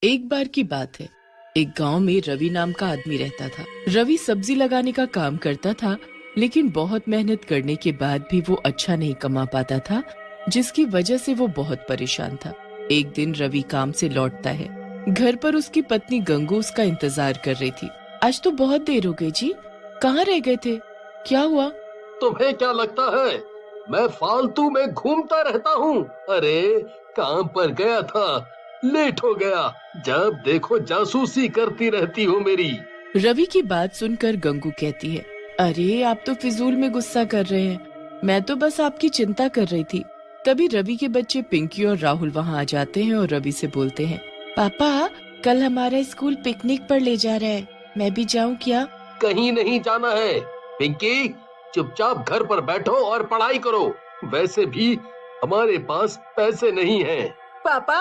एक बार की बात है। एक गांव में रवि नाम का आदमी रहता था। रवि सब्जी लगाने का काम करता था, लेकिन बहुत मेहनत करने के बाद भी वो अच्छा नहीं कमा पाता था, जिसकी वजह से वो बहुत परेशान था। एक दिन रवि काम से लौटता है। घर पर उसकी पत्नी गंगू उसका इंतजार कर रही थी। आज तो बहुत देर हो गई जी, कहाँ रह गए थे? क्या हुआ? तुम्हें क्या लगता है मैं फालतू में घूमता रहता हूँ? अरे काम पर गया था, लेट हो गया। जब देखो जासूसी करती रहती हो मेरी। रवि की बात सुनकर गंगू कहती है, अरे आप तो फिजूल में गुस्सा कर रहे हैं, मैं तो बस आपकी चिंता कर रही थी। तभी रवि के बच्चे पिंकी और राहुल वहाँ आ जाते हैं और रवि से बोलते हैं, पापा कल हमारा स्कूल पिकनिक पर ले जा रहा है, मैं भी जाऊँ क्या? कहीं नहीं जाना है पिंकी, चुपचाप घर पर बैठो और पढ़ाई करो। वैसे भी हमारे पास पैसे नहीं हैं। पापा,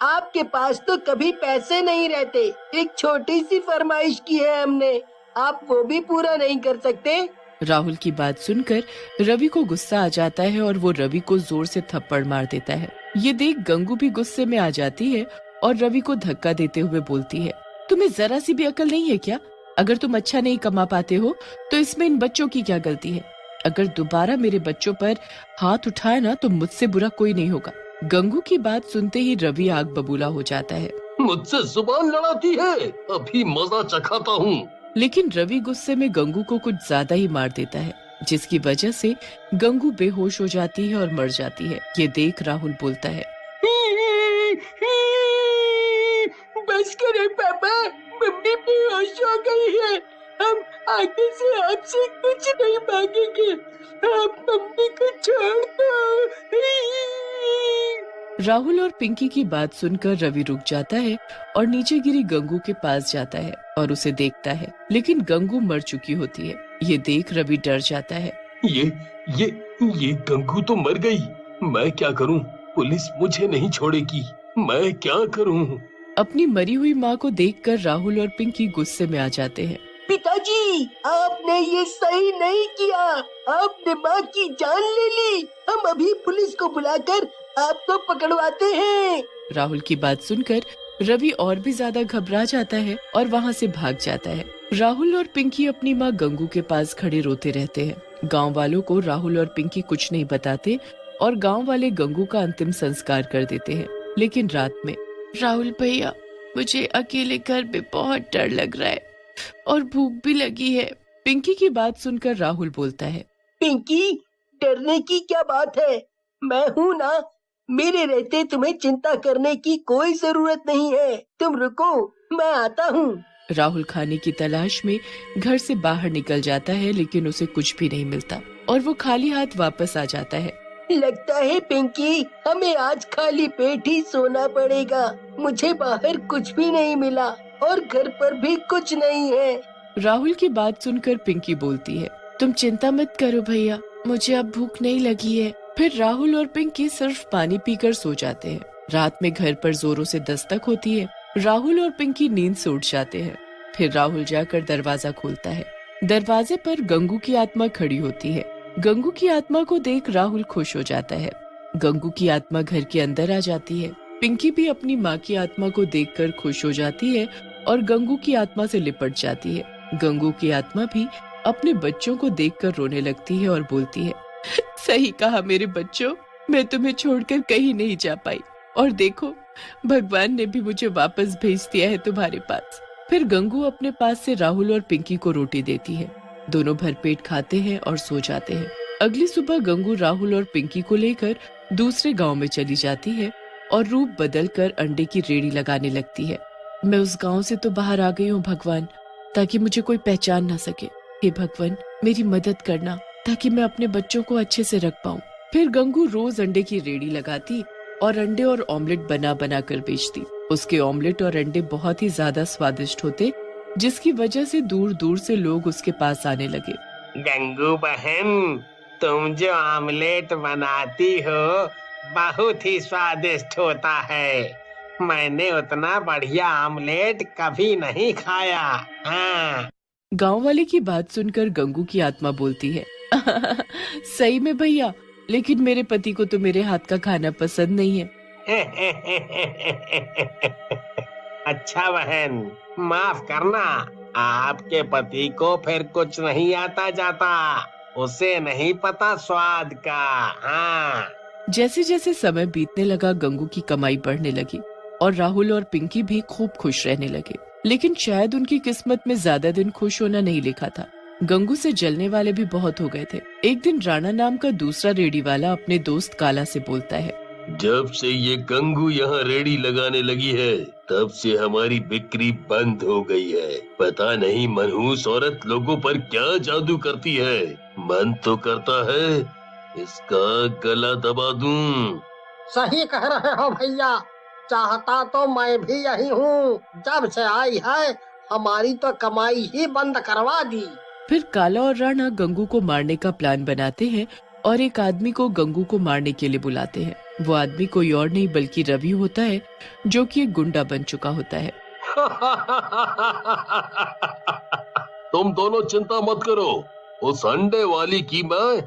आपके पास तो कभी पैसे नहीं रहते। एक छोटी सी फरमाइश की है हमने, आप वो भी पूरा नहीं कर सकते? राहुल की बात सुनकर रवि को गुस्सा आ जाता है और वो रवि को जोर से थप्पड़ मार देता है। ये देख गंगू भी गुस्से में आ जाती है और रवि को धक्का देते हुए बोलती है, तुम्हें जरा सी भी अकल नहीं है क्या? अगर तुम अच्छा नहीं कमा पाते हो तो इसमें इन बच्चों की क्या गलती है? अगर दोबारा मेरे बच्चों पर हाथ उठाए ना तो मुझसे बुरा कोई नहीं होगा। गंगू की बात सुनते ही रवि आग बबूला हो जाता है। मुझसे जुबान लड़ाती है, अभी मजा चखाता हूँ। लेकिन रवि गुस्से में गंगू को कुछ ज्यादा ही मार देता है, जिसकी वजह से गंगू बेहोश हो जाती है और मर जाती है। ये देख राहुल बोलता है, बस करें पापा, मम्मी बेहोश हो गई है। हम आगे से आपसे कुछ नहीं मांगेंगे, आप मम्मी को छोड़ दो। राहुल और पिंकी की बात सुनकर रवि रुक जाता है और नीचे गिरी गंगू के पास जाता है और उसे देखता है, लेकिन गंगू मर चुकी होती है। ये देख रवि डर जाता है। ये ये ये गंगू तो मर गई, मैं क्या करूं? पुलिस मुझे नहीं छोड़ेगी, मैं क्या करूं? अपनी मरी हुई माँ को देखकर राहुल और पिंकी गुस्से में आ जाते हैं। पिताजी, आपने ये सही नहीं किया, आपने माँ की जान ले ली। हम अभी पुलिस को बुलाकर आपको पकड़वाते हैं। राहुल की बात सुनकर रवि और भी ज्यादा घबरा जाता है और वहाँ से भाग जाता है। राहुल और पिंकी अपनी माँ गंगू के पास खड़े रोते रहते हैं। गांव वालों को राहुल और पिंकी कुछ नहीं बताते और गांव वाले गंगू का अंतिम संस्कार कर देते हैं। लेकिन रात में, राहुल भैया मुझे अकेले घर में बहुत डर लग रहा है और भूख भी लगी है। पिंकी की बात सुनकर राहुल बोलता है, पिंकी, डरने की क्या बात है, मैं हूँ ना। मेरे रहते तुम्हें चिंता करने की कोई जरूरत नहीं है। तुम रुको, मैं आता हूँ। राहुल खाने की तलाश में घर से बाहर निकल जाता है, लेकिन उसे कुछ भी नहीं मिलता और वो खाली हाथ वापस आ जाता है। लगता है पिंकी, हमें आज खाली पेट ही सोना पड़ेगा। मुझे बाहर कुछ भी नहीं मिला और घर पर भी कुछ नहीं है। राहुल की बात सुनकर पिंकी बोलती है, तुम चिंता मत करो भैया, मुझे अब भूख नहीं लगी है। फिर राहुल और पिंकी सिर्फ पानी पीकर सो जाते हैं। रात में घर पर जोरों से दस्तक होती है। राहुल और पिंकी नींद से उठ जाते हैं। फिर राहुल जाकर दरवाजा खोलता है। दरवाजे पर गंगू की आत्मा खड़ी होती है। गंगू की आत्मा को देख राहुल खुश हो जाता है। गंगू की आत्मा घर के अंदर आ जाती है। पिंकी भी अपनी माँ की आत्मा को देखकर खुश हो जाती है और गंगू की आत्मा से लिपट जाती है। गंगू की आत्मा भी अपने बच्चों को देखकर रोने लगती है और बोलती है, सही कहा मेरे बच्चों, मैं तुम्हें छोड़कर कहीं नहीं जा पाई और देखो भगवान ने भी मुझे वापस भेज दिया है तुम्हारे पास। फिर गंगू अपने पास से राहुल और पिंकी को रोटी देती है। दोनों भरपेट खाते हैं और सो जाते हैं। अगली सुबह गंगू राहुल और पिंकी को लेकर दूसरे गांव में चली जाती है और रूप बदलकर अंडे की रेड़ी लगाने लगती है। मैं उस गांव से तो बाहर आ गई हूँ भगवान, ताकि मुझे कोई पहचान ना सके। हे भगवान, मेरी मदद करना ताकि मैं अपने बच्चों को अच्छे से रख पाऊँ। फिर गंगू रोज अंडे की रेड़ी लगाती और अंडे और ऑमलेट बना बना कर बेचती। उसके ऑमलेट और अंडे बहुत ही ज्यादा स्वादिष्ट होते, जिसकी वजह से दूर दूर से लोग उसके पास आने लगे। गंगू बहन, तुम जो ऑमलेट बनाती हो बहुत ही स्वादिष्ट होता है। मैंने उतना बढ़िया ऑमलेट कभी नहीं खाया। हाँ। गांव वाले की बात सुनकर गंगू की आत्मा बोलती है, सही में भैया, लेकिन मेरे पति को तो मेरे हाथ का खाना पसंद नहीं है। अच्छा बहन, माफ करना, आपके पति को फिर कुछ नहीं आता जाता, उसे नहीं पता स्वाद का। हाँ। जैसे जैसे समय बीतने लगा गंगू की कमाई बढ़ने लगी और राहुल और पिंकी भी खूब खुश रहने लगे। लेकिन शायद उनकी किस्मत में ज्यादा दिन खुश होना नहीं लिखा था। गंगू से जलने वाले भी बहुत हो गए थे। एक दिन राणा नाम का दूसरा रेडी वाला अपने दोस्त काला से बोलता है, जब से ये गंगू यहाँ रेडी लगाने लगी है तब से हमारी बिक्री बंद हो गई है। पता नहीं मनहूस औरत लोगों पर क्या जादू करती है। मन तो करता है इसका गला दबा दूं। सही कह रहे हो भैया, चाहता तो मैं भी यही हूँ। जब से आई है हमारी तो कमाई ही बंद करवा दी। फिर काला और राणा गंगू को मारने का प्लान बनाते हैं और एक आदमी को गंगू को मारने के लिए बुलाते हैं। वो आदमी कोई और नहीं बल्कि रवि होता है, जो कि एक गुंडा बन चुका होता है। तुम दोनों चिंता मत करो, उस अंडे वाली की मैं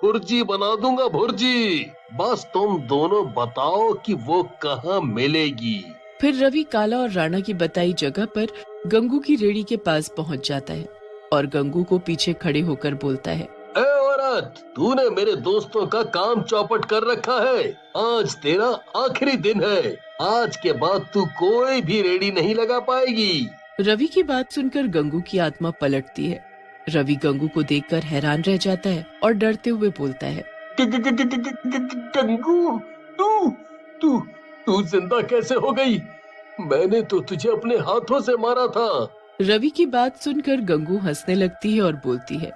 भुर्जी बना दूंगा, भुर्जी। बस तुम दोनों बताओ कि वो कहाँ मिलेगी। फिर रवि काला और राणा की बताई जगह पर गंगू की रेड़ी के पास पहुंच जाता है और गंगू को पीछे खड़े होकर बोलता है, ए औरत, तूने मेरे दोस्तों का काम चौपट कर रखा है। आज तेरा आखिरी दिन है। आज के बाद तू कोई भी रेडी नहीं लगा पाएगी। रवि की बात सुनकर गंगू की आत्मा पलटती है। रवि गंगू को देखकर हैरान रह जाता है और डरते हुए बोलता है, गंगू, तू जिंदा कैसे हो गई? मैंने तो तुझे अपने हाथों से मारा था। रवि की बात सुनकर गंगू हंसने लगती है और बोलती है,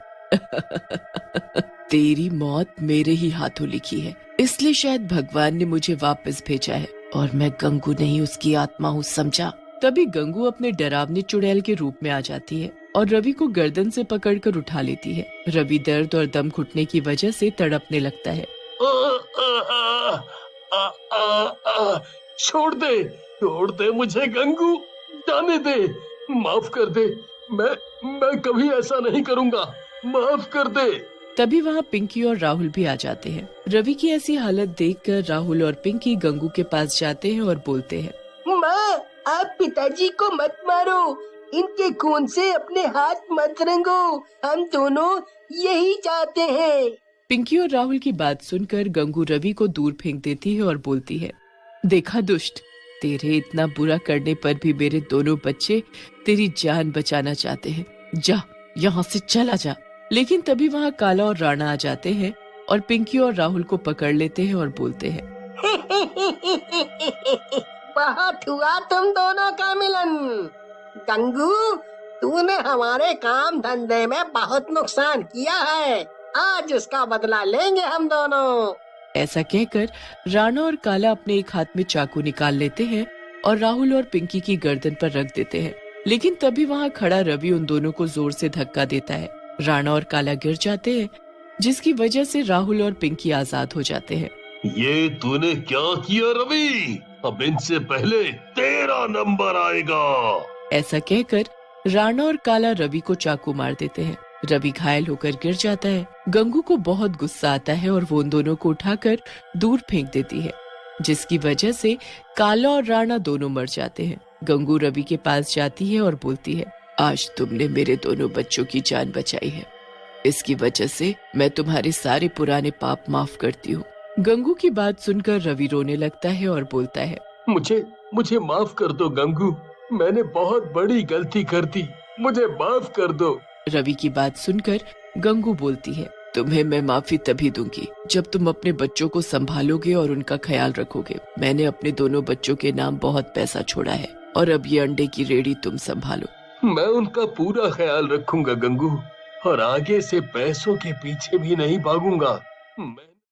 तेरी मौत मेरे ही हाथों लिखी है, इसलिए शायद भगवान ने मुझे वापस भेजा है और मैं गंगू नहीं उसकी आत्मा हूँ, समझा। तभी गंगू अपने डरावने चुड़ैल के रूप में आ जाती है और रवि को गर्दन से पकड़कर उठा लेती है। रवि दर्द और दम घुटने की वजह से तड़पने लगता है। छोड़ दे मुझे गंगू, जाने दे, माफ कर दे। मैं कभी ऐसा नहीं करूँगा, माफ कर दे। तभी वहाँ पिंकी और राहुल भी आ जाते हैं। रवि की ऐसी हालत देखकर राहुल और पिंकी गंगू के पास जाते हैं और बोलते हैं, माँ, आप पिताजी को मत मारो, इनके खून से अपने हाथ मत रंगो, हम दोनों यही चाहते हैं। पिंकी और राहुल की बात सुनकर गंगू रवि को दूर फेंक देती है और बोलती है, देखा दुष्ट, तेरे इतना बुरा करने पर भी मेरे दोनों बच्चे तेरी जान बचाना चाहते हैं। जा, यहाँ से चला जा। लेकिन तभी वहाँ काला और राणा आ जाते हैं और पिंकी और राहुल को पकड़ लेते हैं और बोलते हैं, बहुत हुआ तुम दोनों का मिलन। गंगू, तूने हमारे काम धंधे में बहुत नुकसान किया है, आज उसका बदला लेंगे हम दोनों। ऐसा कहकर राणा और काला अपने एक हाथ में चाकू निकाल लेते हैं और राहुल और पिंकी की गर्दन पर रख देते हैं। लेकिन तभी वहाँ खड़ा रवि उन दोनों को जोर से धक्का देता है। राणा और काला गिर जाते हैं, जिसकी वजह से राहुल और पिंकी आजाद हो जाते हैं। ये तूने क्या किया रवि? अब इनसे पहले तेरा नंबर आएगा। ऐसा कहकर राणा और काला रवि को चाकू मार देते हैं। रवि घायल होकर गिर जाता है। गंगू को बहुत गुस्सा आता है और वो उन दोनों को उठाकर दूर फेंक देती है, जिसकी वजह से काला और राणा दोनों मर जाते हैं। गंगू रवि के पास जाती है और बोलती है, आज तुमने मेरे दोनों बच्चों की जान बचाई है, इसकी वजह से मैं तुम्हारे सारे पुराने पाप माफ करती हूँ। गंगू की बात सुनकर रवि रोने लगता है और बोलता है, मुझे माफ कर दो गंगू, मैंने बहुत बड़ी गलती कर दी, मुझे माफ कर दो। रवि की बात सुनकर गंगू बोलती है, तुम्हें मैं माफी तभी दूंगी जब तुम अपने बच्चों को संभालोगे और उनका ख्याल रखोगे। मैंने अपने दोनों बच्चों के नाम बहुत पैसा छोड़ा है और अब ये अंडे की रेडी तुम संभालो। मैं उनका पूरा ख्याल रखूंगा गंगू, और आगे से पैसों के पीछे भी नहीं भागूंगा।